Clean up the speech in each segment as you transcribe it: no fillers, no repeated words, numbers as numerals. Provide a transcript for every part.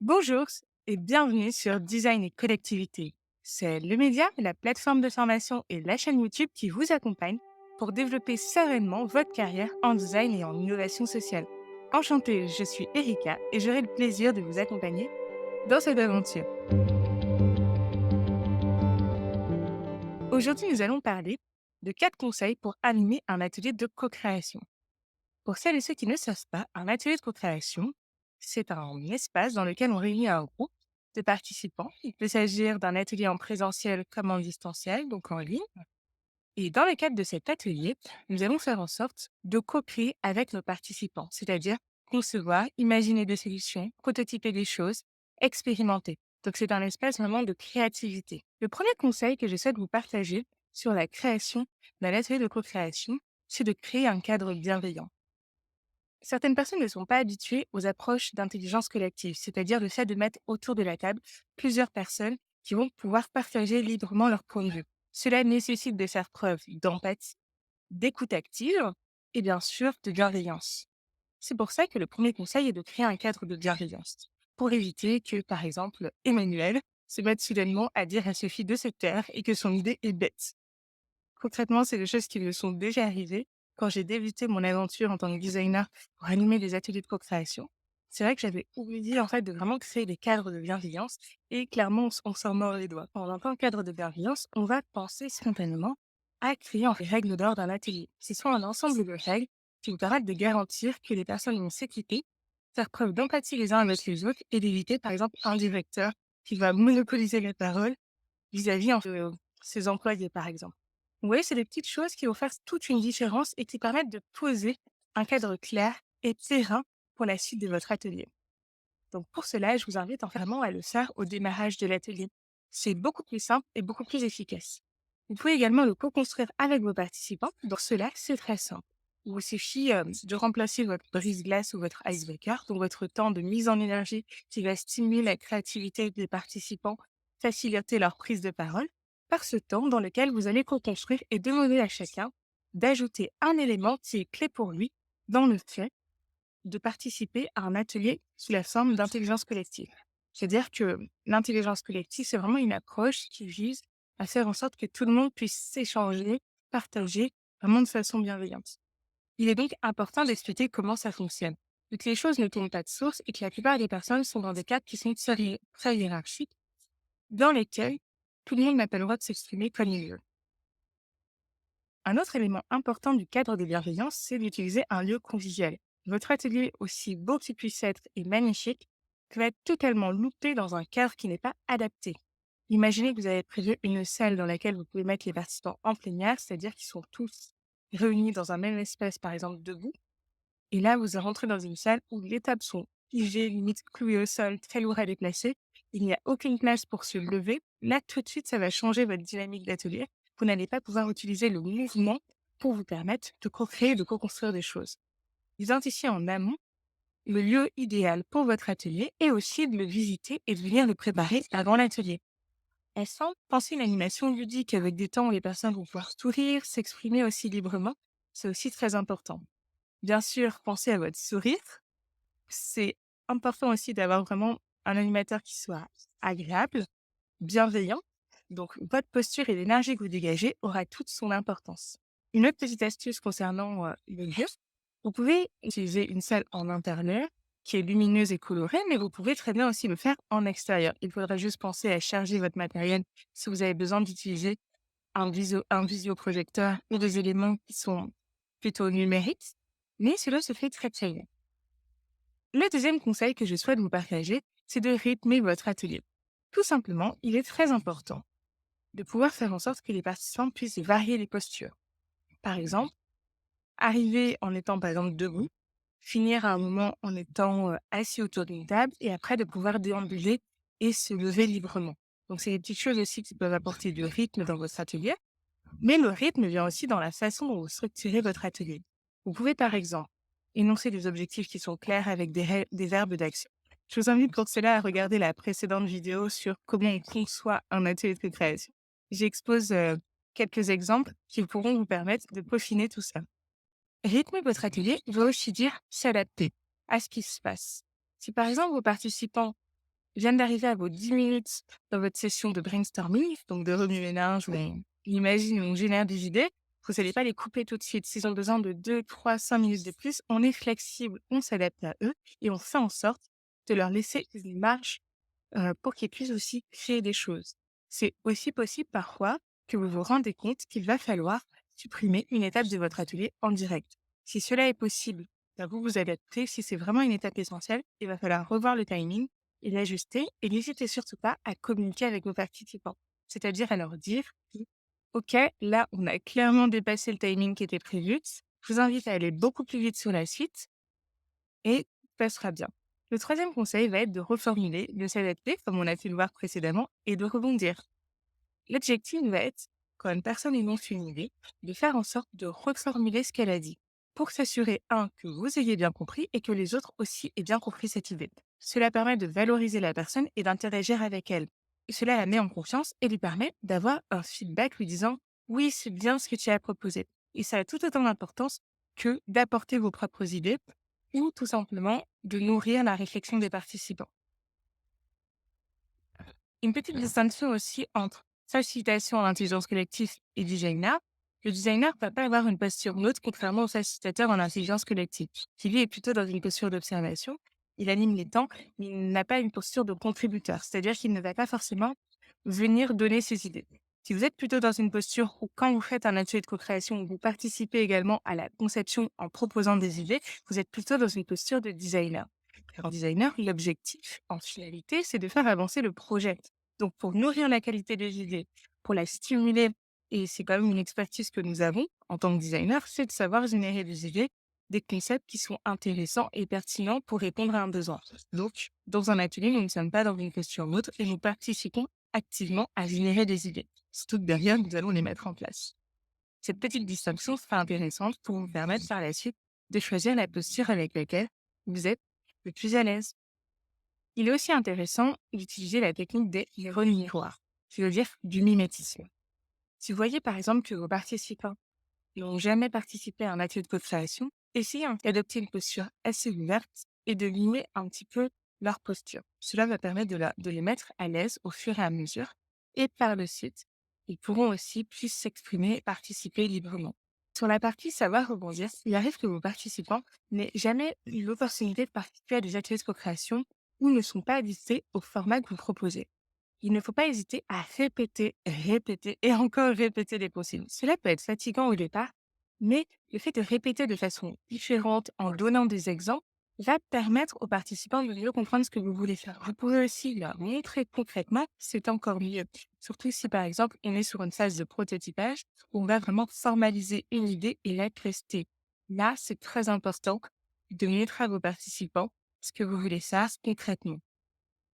Bonjour et bienvenue sur Design et Collectivité. C'est le média, la plateforme de formation et la chaîne YouTube qui vous accompagnent pour développer sereinement votre carrière en design et en innovation sociale. Enchantée, je suis Erika et j'aurai le plaisir de vous accompagner dans cette aventure. Aujourd'hui, nous allons parler de 4 conseils pour animer un atelier de co-création. Pour celles et ceux qui ne savent pas, un atelier de co-création, c'est un espace dans lequel on réunit un groupe de participants. Il peut s'agir d'un atelier en présentiel comme en distanciel, donc en ligne. Et dans le cadre de cet atelier, nous allons faire en sorte de co-créer avec nos participants, c'est-à-dire concevoir, imaginer des solutions, prototyper des choses, expérimenter. Donc c'est un espace vraiment de créativité. Le premier conseil que j'essaie de vous partager sur la création d'un atelier de co-création, c'est de créer un cadre bienveillant. Certaines personnes ne sont pas habituées aux approches d'intelligence collective, c'est-à-dire le fait de mettre autour de la table plusieurs personnes qui vont pouvoir partager librement leur point de vue. Cela nécessite de faire preuve d'empathie, d'écoute active et bien sûr de bienveillance. C'est pour ça que le premier conseil est de créer un cadre de bienveillance, pour éviter que, par exemple, Emmanuel se mette soudainement à dire à Sophie de se taire et que son idée est bête. Concrètement, c'est des choses qui me sont déjà arrivées quand j'ai débuté mon aventure en tant que designer pour animer des ateliers de co-création. C'est vrai que j'avais oublié en fait de vraiment créer des cadres de bienveillance et clairement on s'en mord les doigts. Quand on entend cadre de bienveillance, on va penser spontanément à créer les règles d'or d'un atelier. Ce sont un ensemble de règles qui vous permettent de garantir que les personnes vont s'équiper, faire preuve d'empathie les uns avec les autres et d'éviter par exemple un directeur qui va monopoliser la parole vis-à-vis de ses employés par exemple. Vous voyez, c'est des petites choses qui vont faire toute une différence et qui permettent de poser un cadre clair et serein pour la suite de votre atelier. Donc pour cela, je vous invite vraiment à le faire au démarrage de l'atelier. C'est beaucoup plus simple et beaucoup plus efficace. Vous pouvez également le co-construire avec vos participants. Donc cela, c'est très simple. Il vous suffit de remplacer votre brise-glace ou votre icebreaker, donc votre temps de mise en énergie qui va stimuler la créativité des participants, faciliter leur prise de parole, par ce temps dans lequel vous allez co-construire et demander à chacun d'ajouter un élément qui est clé pour lui dans le fait de participer à un atelier sous la forme d'intelligence collective. C'est-à-dire que l'intelligence collective, c'est vraiment une approche qui vise à faire en sorte que tout le monde puisse s'échanger, partager vraiment de façon bienveillante. Il est donc important d'expliquer comment ça fonctionne, vu que les choses ne tournent pas de source et que la plupart des personnes sont dans des cadres qui sont très hiérarchiques, dans lesquels tout le monde n'a pas le droit de s'exprimer comme il veut. Un autre élément important du cadre de bienveillance, c'est d'utiliser un lieu convivial. Votre atelier, aussi beau qu'il puisse être et magnifique, va être totalement loupé dans un cadre qui n'est pas adapté. Imaginez que vous avez prévu une salle dans laquelle vous pouvez mettre les participants en plein air, c'est-à-dire qu'ils sont tous réunis dans un même espace, par exemple debout. Et là, vous rentrez dans une salle où les tables sont figées, limite clouées au sol, très lourd à déplacer. Il n'y a aucune place pour se lever. Là, tout de suite, ça va changer votre dynamique d'atelier. Vous n'allez pas pouvoir utiliser le mouvement pour vous permettre de co-créer, de co-construire des choses. Identifiez en amont le lieu idéal pour votre atelier et aussi de le visiter et de venir le préparer avant l'atelier. Ensemble, pensez une animation ludique avec des temps où les personnes vont pouvoir sourire, s'exprimer aussi librement. C'est aussi très important. Bien sûr, pensez à votre sourire. C'est important aussi d'avoir vraiment un animateur qui soit agréable, bienveillant. Donc, votre posture et l'énergie que vous dégagez aura toute son importance. Une autre petite astuce concernant le lieu, vous pouvez utiliser une salle en intérieur qui est lumineuse et colorée, mais vous pouvez très bien aussi le faire en extérieur. Il faudra juste penser à charger votre matériel si vous avez besoin d'utiliser un visioprojecteur ou des éléments qui sont plutôt numériques, mais cela se fait très très bien. Le deuxième conseil que je souhaite vous partager, c'est de rythmer votre atelier. Tout simplement, il est très important de pouvoir faire en sorte que les participants puissent varier les postures. Par exemple, arriver en étant par exemple debout, finir à un moment en étant assis autour d'une table et après de pouvoir déambuler et se lever librement. Donc, c'est des petites choses aussi qui peuvent apporter du rythme dans votre atelier, mais le rythme vient aussi dans la façon dont vous structurez votre atelier. Vous pouvez par exemple énoncer des objectifs qui sont clairs avec des verbes d'action. Je vous invite pour cela à regarder la précédente vidéo sur comment on conçoit un atelier de création. J'expose quelques exemples qui pourront vous permettre de peaufiner tout ça. Rythmer votre atelier veut aussi dire s'adapter à ce qui se passe. Si par exemple vos participants viennent d'arriver à vos 10 minutes dans votre session de brainstorming, donc de remue-ménage où on imagine, on génère des idées, vous allez pas les couper tout de suite. S'ils ont besoin de 2, 3, 5 minutes de plus, on est flexible, on s'adapte à eux et on fait en sorte de leur laisser une marge pour qu'ils puissent aussi créer des choses. C'est aussi possible parfois que vous vous rendez compte qu'il va falloir supprimer une étape de votre atelier en direct. Si cela est possible, bah, vous vous adaptez. Si c'est vraiment une étape essentielle, il va falloir revoir le timing et l'ajuster. Et n'hésitez surtout pas à communiquer avec vos participants. C'est-à-dire à leur dire, OK, là, on a clairement dépassé le timing qui était prévu. Je vous invite à aller beaucoup plus vite sur la suite et tout passera bien. Le troisième conseil va être de reformuler, de s'adapter, comme on a pu le voir précédemment, et de rebondir. L'objectif va être, quand une personne énonce une idée, de faire en sorte de reformuler ce qu'elle a dit, pour s'assurer, un, que vous ayez bien compris et que les autres aussi aient bien compris cette idée. Cela permet de valoriser la personne et d'interagir avec elle. Et cela la met en confiance et lui permet d'avoir un feedback lui disant oui, c'est bien ce que tu as proposé. Et ça a tout autant d'importance que d'apporter vos propres idées ou tout simplement de nourrir la réflexion des participants. Une petite distinction aussi entre facilitation à l'intelligence collective et designer. Le designer ne va pas avoir une posture neutre contrairement au facilitateur en intelligence collective, qui lui est plutôt dans une posture d'observation. Il anime les temps, mais il n'a pas une posture de contributeur, c'est-à-dire qu'il ne va pas forcément venir donner ses idées. Si vous êtes plutôt dans une posture où quand vous faites un atelier de co-création, vous participez également à la conception en proposant des idées, vous êtes plutôt dans une posture de designer. En designer, l'objectif, en finalité, c'est de faire avancer le projet. Donc, pour nourrir la qualité des idées, pour la stimuler, et c'est quand même une expertise que nous avons en tant que designer, c'est de savoir générer des idées, des concepts qui sont intéressants et pertinents pour répondre à un besoin. Donc, dans un atelier, nous ne sommes pas dans une posture neutre et nous participons activement à générer des idées. Surtout que derrière, nous allons les mettre en place. Cette petite distinction sera intéressante pour vous permettre par la suite de choisir la posture avec laquelle vous êtes le plus à l'aise. Il est aussi intéressant d'utiliser la technique des neurones miroirs, c'est-à-dire du mimétisme. Si vous voyez par exemple que vos participants n'ont jamais participé à un atelier de co-création, essayez d'adopter une posture assez ouverte et de mimer un petit peu leur posture. Cela va permettre de les mettre à l'aise au fur et à mesure et par le suite, ils pourront aussi plus s'exprimer et participer librement. Sur la partie savoir rebondir, il arrive que vos participants n'aient jamais eu l'opportunité de participer à des ateliers de co-création ou ne sont pas habitués au format que vous proposez. Il ne faut pas hésiter à répéter, répéter et encore répéter les consignes. Cela peut être fatigant au départ, mais le fait de répéter de façon différente en donnant des exemples va permettre aux participants de mieux comprendre ce que vous voulez faire. Vous pouvez aussi leur montrer concrètement, c'est encore mieux. Surtout si, par exemple, on est sur une phase de prototypage où on va vraiment formaliser une idée et la tester. Là, c'est très important de montrer à vos participants ce que vous voulez faire concrètement.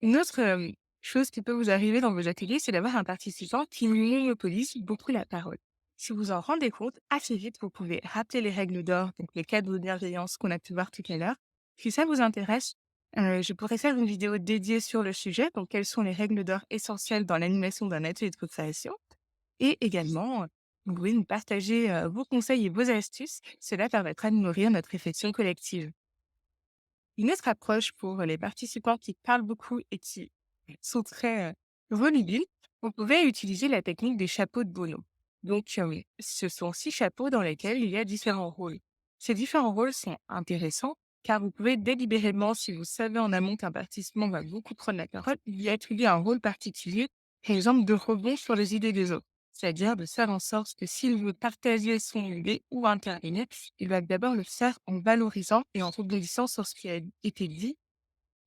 Une autre, chose qui peut vous arriver dans vos ateliers, c'est d'avoir un participant qui monopolise beaucoup la parole. Si vous en rendez compte, assez vite, vous pouvez rappeler les règles d'or, donc les cadres de bienveillance qu'on a pu voir tout à l'heure. Si ça vous intéresse, je pourrais faire une vidéo dédiée sur le sujet, donc quelles sont les règles d'or essentielles dans l'animation d'un atelier de co-création et également, vous pouvez nous partager, vos conseils et vos astuces. Cela permettra de nourrir notre réflexion collective. Une autre approche pour les participants qui parlent beaucoup et qui sont très volubiles, on pouvait utiliser la technique des chapeaux de Bono. Donc, ce sont 6 chapeaux dans lesquels il y a différents rôles. Ces différents rôles sont intéressants car vous pouvez délibérément, si vous savez en amont qu'un participant va beaucoup prendre la parole, lui attribuer un rôle particulier, par exemple de rebond sur les idées des autres. C'est-à-dire de faire en sorte que s'il veut partager son idée ou intervenir, il va d'abord le faire en valorisant et en rebondissant sur ce qui a été dit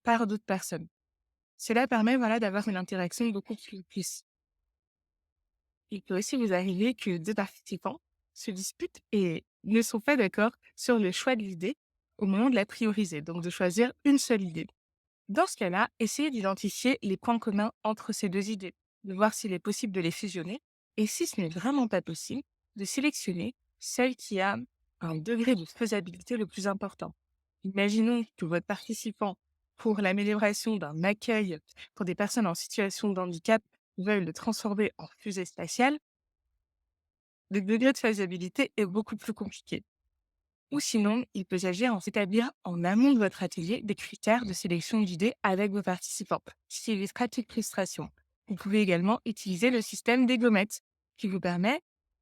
par d'autres personnes. Cela permet, voilà, d'avoir une interaction beaucoup plus. Il peut aussi vous arriver que 2 participants se disputent et ne sont pas d'accord sur le choix de l'idée au moment de la prioriser, donc de choisir une seule idée. Dans ce cas-là, essayez d'identifier les points communs entre ces 2 idées, de voir s'il est possible de les fusionner et si ce n'est vraiment pas possible, de sélectionner celle qui a un degré de faisabilité le plus important. Imaginons que votre participant, pour l'amélioration d'un accueil pour des personnes en situation de handicap, veuille le transformer en fusée spatiale, le degré de faisabilité est beaucoup plus compliqué. Ou sinon, il peut s'agir en s'établir en amont de votre atelier des critères de sélection d'idées avec vos participants, ce qui évitera toute frustration. Vous pouvez également utiliser le système des gommettes, qui vous permet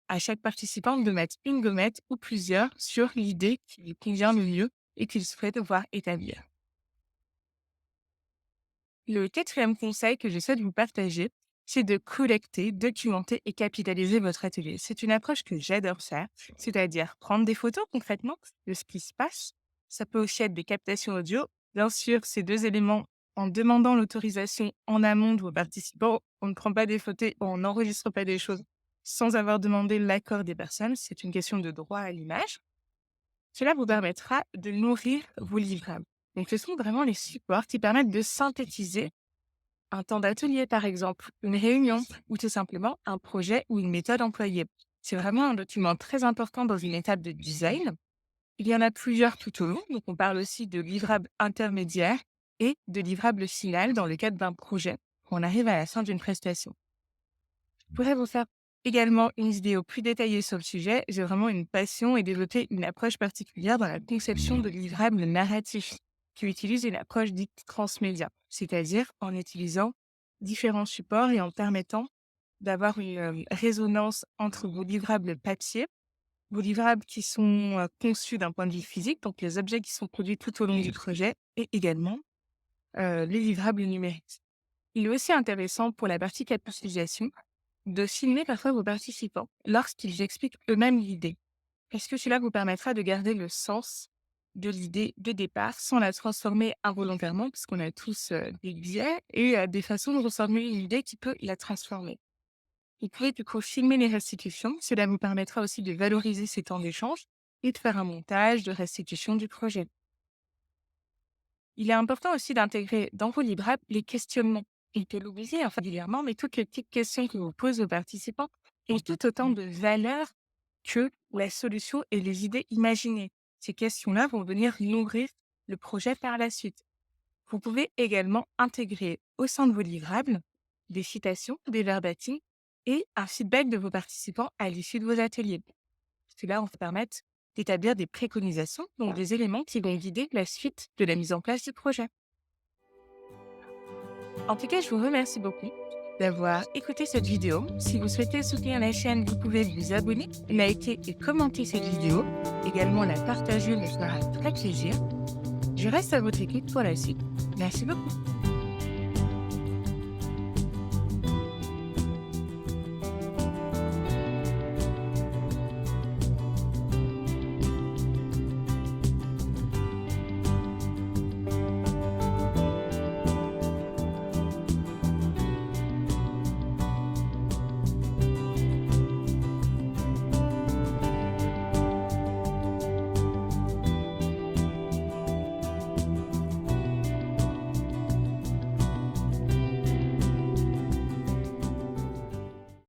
à chaque participant de mettre une gommette ou plusieurs sur l'idée qui lui convient le mieux et qu'il souhaite voir établir. Le quatrième conseil que j'essaie de vous partager, c'est de collecter, documenter et capitaliser votre atelier. C'est une approche que j'adore faire, c'est-à-dire prendre des photos concrètement de ce qui se passe. Ça peut aussi être des captations audio. Bien sûr, ces deux éléments, en demandant l'autorisation en amont de vos participants, on ne prend pas des photos, on n'enregistre pas des choses sans avoir demandé l'accord des personnes. C'est une question de droit à l'image. Cela vous permettra de nourrir vos livrables. Donc, ce sont vraiment les supports qui permettent de synthétiser un temps d'atelier, par exemple, une réunion ou tout simplement un projet ou une méthode employée. C'est vraiment un document très important dans une étape de design. Il y en a plusieurs tout au long, donc on parle aussi de livrables intermédiaires et de livrables final dans le cadre d'un projet. On arrive à la fin d'une prestation. Je pourrais vous faire également une vidéo plus détaillée sur le sujet. J'ai vraiment une passion et développé une approche particulière dans la conception de livrables narratifs qui utilise une approche dite transmédia, c'est-à-dire en utilisant différents supports et en permettant d'avoir une résonance entre vos livrables papier, vos livrables qui sont conçus d'un point de vue physique, donc les objets qui sont produits tout au long du projet, et également les livrables numériques. Il est aussi intéressant pour la partie capitalisation de filmer parfois vos participants lorsqu'ils expliquent eux-mêmes l'idée. Parce que cela vous permettra de garder le sens de l'idée de départ sans la transformer involontairement, puisqu'on a tous des biais et des façons de transformer une idée qui peut la transformer. Vous pouvez du coup filmer les restitutions. Cela vous permettra aussi de valoriser ces temps d'échange et de faire un montage de restitution du projet. Il est important aussi d'intégrer dans vos livrables les questionnements. Et de l'oublier enfin régulièrement, mais toutes les petites questions que vous posez aux participants ont tout autant de valeur que la solution et les idées imaginées. Ces questions-là vont venir nourrir le projet par la suite. Vous pouvez également intégrer au sein de vos livrables des citations, des verbatim et un feedback de vos participants à l'issue de vos ateliers. Cela va permettre d'établir des préconisations, donc des éléments qui vont guider la suite de la mise en place du projet. En tout cas, je vous remercie beaucoup d'avoir écouté cette vidéo. Si vous souhaitez soutenir la chaîne, vous pouvez vous abonner, liker et commenter cette vidéo. Également la partager me fera très plaisir. Je reste à votre écoute pour la suite. Merci beaucoup.